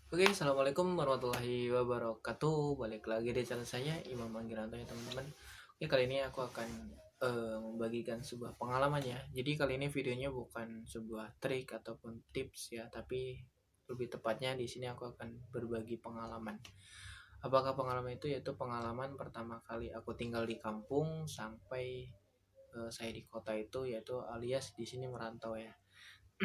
Oke, assalamualaikum warahmatullahi wabarakatuh. Balik lagi di channel saya Imam Manggiranto ya teman-teman. Oke, kali ini aku akan membagikan sebuah pengalaman ya. Jadi kali ini videonya bukan sebuah trik ataupun tips ya, tapi lebih tepatnya di sini aku akan berbagi pengalaman. Apakah pengalaman itu yaitu pengalaman pertama kali aku tinggal di kampung sampai saya di kota itu, yaitu alias di sini merantau ya.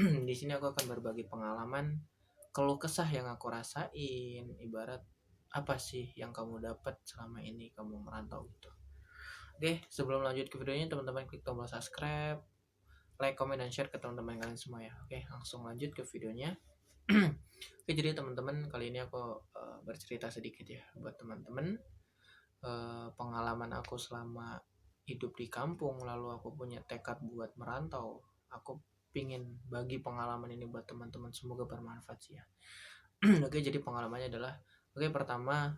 Di sini aku akan berbagi pengalaman keluh kesah yang aku rasain, ibarat apa sih yang kamu dapat selama ini kamu merantau gitu. Oke, sebelum lanjut ke videonya, teman-teman klik tombol subscribe, like, comment, dan share ke teman-teman kalian semua ya. Oke, langsung lanjut ke videonya. Oke, jadi teman-teman, kali ini aku bercerita sedikit ya buat teman-teman, pengalaman aku selama hidup di kampung, lalu aku punya tekad buat merantau. Aku pingin bagi pengalaman ini buat teman-teman, semoga bermanfaat sih ya. Oke, jadi pengalamannya adalah, oke, pertama,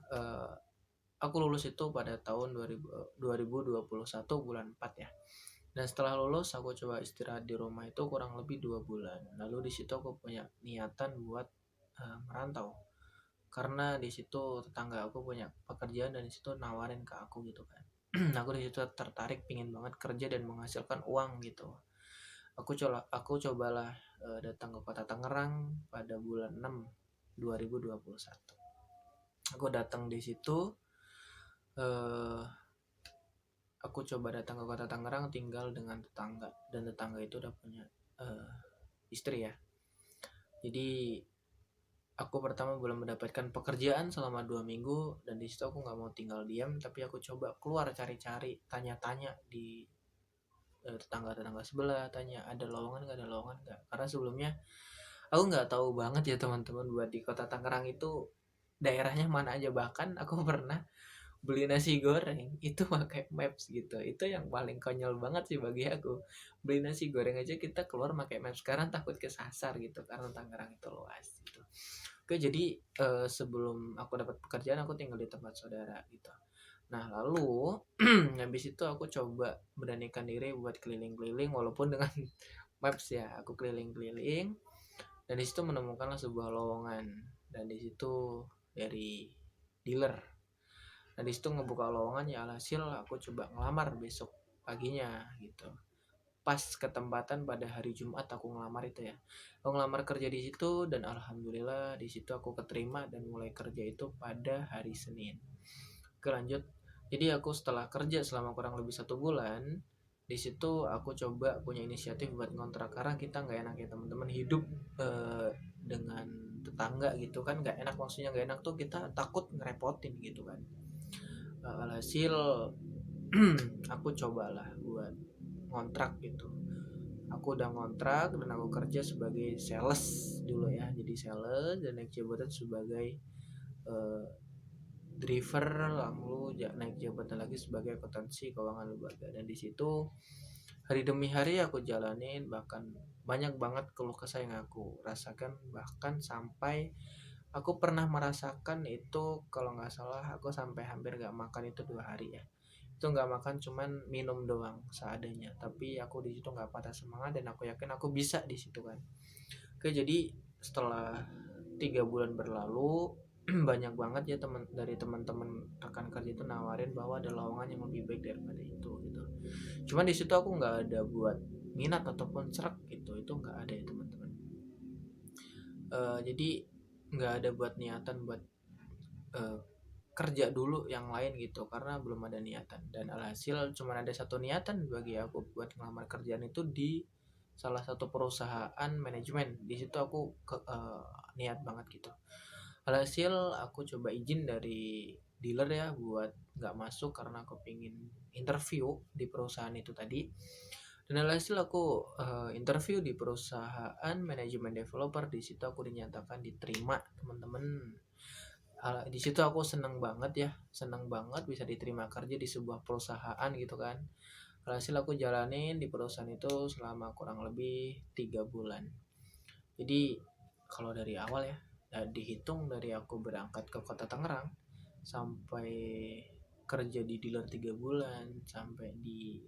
aku lulus itu pada tahun 2021 bulan 4 ya. Dan setelah lulus aku coba istirahat di rumah itu kurang lebih 2 bulan. Lalu di situ aku punya niatan buat merantau. Karena di situ tetangga aku punya pekerjaan dan di situ nawarin ke aku gitu kan. Aku di situ tertarik, pingin banget kerja dan menghasilkan uang gitu. Aku cobalah datang ke kota Tangerang pada bulan 6 2021. Aku datang di situ, eh, aku coba datang ke kota Tangerang, tinggal dengan tetangga, dan tetangga itu udah punya eh, istri ya. Jadi aku pertama belum mendapatkan pekerjaan selama 2 minggu, dan di situ aku nggak mau tinggal diam, tapi aku coba keluar cari-cari, tanya-tanya di tetangga-tetangga sebelah, tanya ada lowongan nggak, ada lowongan nggak. Karena sebelumnya aku nggak tahu banget ya teman-teman, buat di kota Tangerang itu daerahnya mana aja. Bahkan aku pernah beli nasi goreng itu pakai Maps gitu. Itu yang paling konyol banget sih bagi aku. Beli nasi goreng aja kita keluar pakai Maps, sekarang takut kesasar gitu karena Tangerang itu luas gitu. Oke, jadi sebelum aku dapat pekerjaan aku tinggal di tempat saudara gitu. Nah, lalu habis itu aku coba beranikan diri buat keliling-keliling walaupun dengan Maps ya. Aku keliling-keliling dan di situ menemukanlah sebuah lowongan, dan di situ dari dealer. Nah, di situ ngebuka lowongan ya, alhasil aku coba ngelamar besok paginya gitu. Pas ketempatan pada hari Jumat aku ngelamar itu ya. Aku ngelamar kerja di situ dan alhamdulillah di situ aku keterima dan mulai kerja itu pada hari Senin. Oke, lanjut. Jadi aku setelah kerja selama kurang lebih 1 bulan, di situ aku coba punya inisiatif buat ngontrak, karena kita nggak enak ya teman-teman hidup dengan tetangga gitu kan, nggak enak. Maksudnya nggak enak tuh kita takut ngerepotin gitu kan. Alhasil aku cobalah buat ngontrak gitu. Aku udah ngontrak dan aku kerja sebagai sales dulu ya, jadi sales dan naik jabatan sebagai uh, driver, lalu naik jabatan lagi sebagai akuntansi keuangan lembaga. Dan di situ hari demi hari aku jalanin, bahkan banyak banget keluh kesah yang aku rasakan, bahkan sampai aku pernah merasakan itu, kalau nggak salah aku sampai hampir nggak makan itu 2 hari ya. Itu nggak makan, cuman minum doang seadanya, tapi aku di situ nggak patah semangat dan aku yakin aku bisa di situ kan. Oke, jadi setelah 3 bulan berlalu, banyak banget ya dari teman-teman rekan kerja itu nawarin bahwa ada lowongan yang lebih baik daripada itu gitu. Cuman di situ aku nggak ada buat minat ataupun serak gitu, itu nggak ada ya teman-teman. Jadi nggak ada buat niatan buat uh, kerja dulu yang lain gitu, karena belum ada niatan. Dan alhasil cuma ada satu niatan bagi aku buat ngelamar kerjaan itu di salah satu perusahaan manajemen. Di situ aku niat banget gitu. Alhasil aku coba izin dari dealer ya buat nggak masuk karena aku pingin interview di perusahaan itu tadi. Dan alhasil aku interview di perusahaan manajemen developer. Di situ aku dinyatakan diterima teman-teman. Di situ aku seneng banget ya, seneng banget bisa diterima kerja di sebuah perusahaan gitu kan. Alhasil aku jalanin di perusahaan itu selama kurang lebih 3 bulan. Jadi kalau dari awal ya, dihitung dari aku berangkat ke kota Tangerang sampai kerja di dealer 3 bulan, sampai di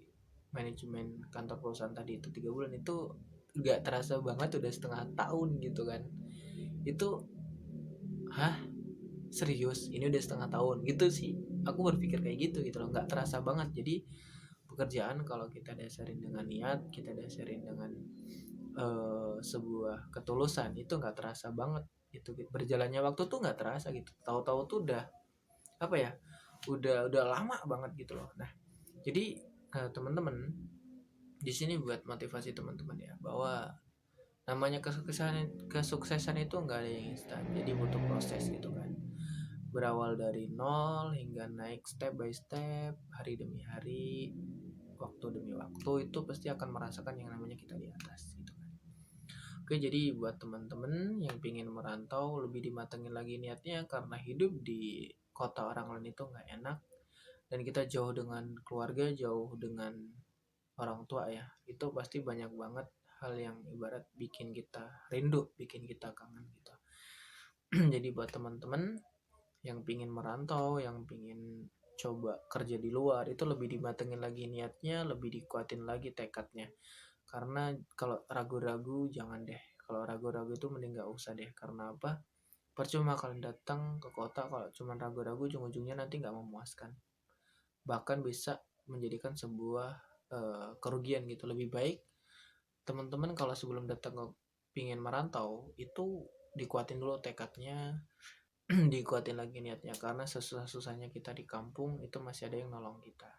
manajemen kantor perusahaan tadi itu 3 bulan, itu gak terasa banget udah setengah tahun gitu kan. Itu hah, serius ini udah setengah tahun gitu sih, aku berpikir kayak gitu loh, nggak terasa banget. Jadi pekerjaan kalau kita dasarin dengan niat, kita dasarin dengan sebuah ketulusan, itu nggak terasa banget. Itu berjalannya waktu tuh nggak terasa gitu, tahu-tahu tuh udah apa ya, udah lama banget gitu loh. Nah jadi teman-teman di sini buat motivasi teman-teman ya, bahwa namanya kesuksesan itu nggak ada yang instan, jadi butuh proses gitu kan. Berawal dari nol hingga naik step by step, hari demi hari, waktu demi waktu, itu pasti akan merasakan yang namanya kita di atas gitu kan. Oke, jadi buat teman-teman yang ingin merantau, lebih dimatengin lagi niatnya, karena hidup di kota orang lain itu nggak enak, dan kita jauh dengan keluarga, jauh dengan orang tua ya, itu pasti banyak banget hal yang ibarat bikin kita rindu, bikin kita kangen gitu. Jadi buat teman-teman yang pingin merantau, yang pingin coba kerja di luar, itu lebih dimatengin lagi niatnya, lebih dikuatin lagi tekadnya. Karena kalau ragu-ragu jangan deh, kalau ragu-ragu itu mending gak usah deh. Karena apa? Percuma kalian datang ke kota kalau cuma ragu-ragu, ujung-ujungnya nanti gak memuaskan, bahkan bisa menjadikan sebuah kerugian gitu. Lebih baik teman-teman kalau sebelum datang ke pingin merantau itu dikuatin dulu tekadnya, dikuatin lagi niatnya, karena sesusah-susahnya kita di kampung itu masih ada yang nolong kita.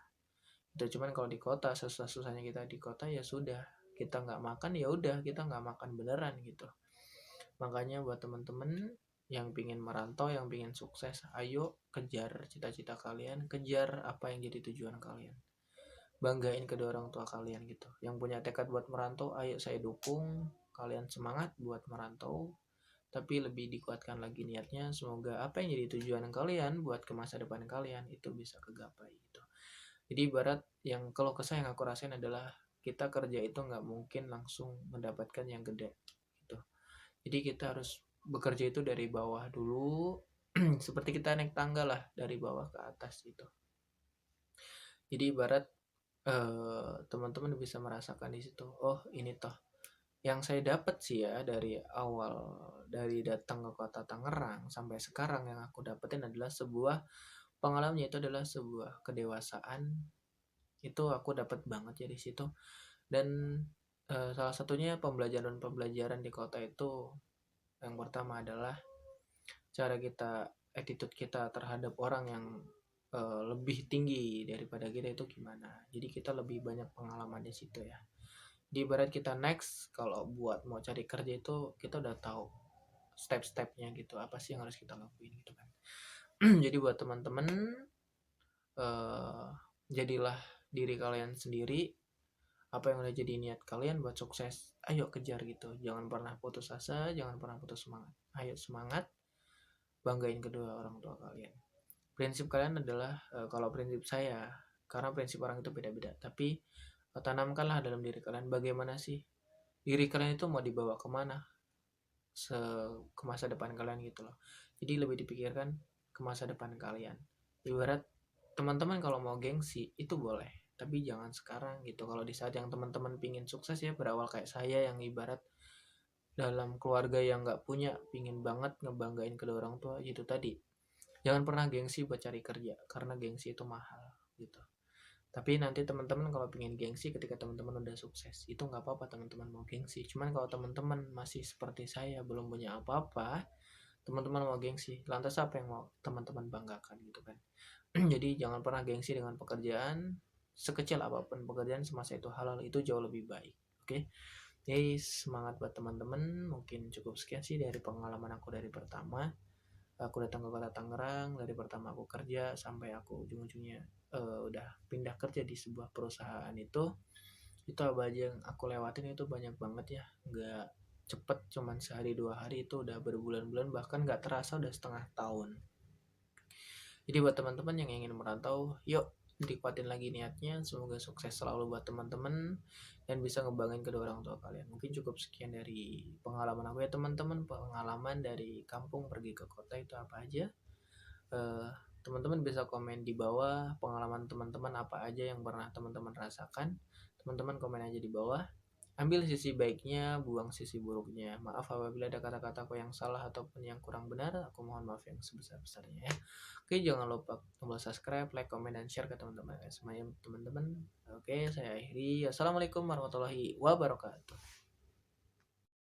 Itu cuman kalau di kota, sesusah-susahnya kita di kota ya sudah, kita nggak makan ya udah, kita nggak makan beneran gitu. Makanya buat teman-teman yang pingin merantau, yang pingin sukses, ayo kejar cita-cita kalian, kejar apa yang jadi tujuan kalian, banggain kedua orang tua kalian gitu. Yang punya tekad buat merantau, ayo saya dukung kalian, semangat buat merantau, tapi lebih dikuatkan lagi niatnya. Semoga apa yang jadi tujuan kalian buat ke masa depan kalian itu bisa kegapai gitu. Jadi ibarat yang kalau kesah yang aku rasain adalah, kita kerja itu nggak mungkin langsung mendapatkan yang gede gitu. Jadi kita harus bekerja itu dari bawah dulu, seperti kita naik tangga lah, dari bawah ke atas gitu. Jadi ibarat teman-teman bisa merasakan di situ, oh ini toh yang saya dapat sih ya, dari awal, dari datang ke kota Tangerang sampai sekarang, yang aku dapetin adalah sebuah pengalaman, itu adalah sebuah kedewasaan. Itu aku dapat banget ya di situ. Dan salah satunya pembelajaran di kota itu, yang pertama adalah cara kita, attitude kita terhadap orang yang lebih tinggi daripada kita itu gimana. Jadi kita lebih banyak pengalaman di situ ya. Di ibarat kita next kalau buat mau cari kerja itu, kita udah tahu step-stepnya gitu, apa sih yang harus kita lakuin gitu kan. Jadi buat teman-teman, jadilah diri kalian sendiri, apa yang udah jadi niat kalian buat sukses, ayo kejar gitu. Jangan pernah putus asa, jangan pernah putus semangat. Ayo semangat, banggain kedua orang tua kalian. Prinsip kalian adalah, kalau prinsip saya, karena prinsip orang itu beda-beda, tapi tanamkanlah dalam diri kalian, bagaimana sih diri kalian itu mau dibawa kemana ke masa depan kalian gitu loh. Jadi lebih dipikirkan ke masa depan kalian. Ibarat teman-teman kalau mau gengsi itu boleh, tapi jangan sekarang gitu. Kalau di saat yang teman-teman pingin sukses ya, berawal kayak saya yang ibarat dalam keluarga yang nggak punya, pingin banget ngebanggain kedua orang tua gitu tadi. Jangan pernah gengsi buat cari kerja, karena gengsi itu mahal gitu. Tapi nanti teman-teman kalau pengen gengsi ketika teman-teman udah sukses, itu nggak apa-apa teman-teman mau gengsi. Cuman kalau teman-teman masih seperti saya, belum punya apa-apa, teman-teman mau gengsi, lantas apa yang mau teman-teman banggakan gitu kan. Jadi jangan pernah gengsi dengan pekerjaan, sekecil apapun pekerjaan, semasa itu halal, itu jauh lebih baik. Oke. Jadi semangat buat teman-teman. Mungkin cukup sekian sih dari pengalaman aku dari pertama aku datang ke kota Tangerang, dari pertama aku kerja sampai aku ujung-ujungnya udah pindah kerja di sebuah perusahaan. Itu apa aja yang aku lewatin itu banyak banget ya, nggak cepet cuman sehari dua hari, itu udah berbulan-bulan, bahkan nggak terasa udah setengah tahun. Jadi buat teman-teman yang ingin merantau, yuk dikuatin lagi niatnya. Semoga sukses selalu buat teman-teman dan bisa ngebanggain kedua orang tua kalian. Mungkin cukup sekian dari pengalaman aku ya teman-teman, pengalaman dari kampung pergi ke kota itu apa aja. eh, Teman-teman bisa komen di bawah pengalaman teman-teman apa aja yang pernah teman-teman rasakan. Teman-teman komen aja di bawah. ambil sisi baiknya, buang sisi buruknya. Maaf apabila ada kata-kataku yang salah ataupun yang kurang benar, aku mohon maaf yang sebesar-besarnya ya. Oke, jangan lupa tombol subscribe, like, comment, dan share ke teman-teman semuanya teman-teman. Oke, saya akhiri. Assalamualaikum warahmatullahi wabarakatuh.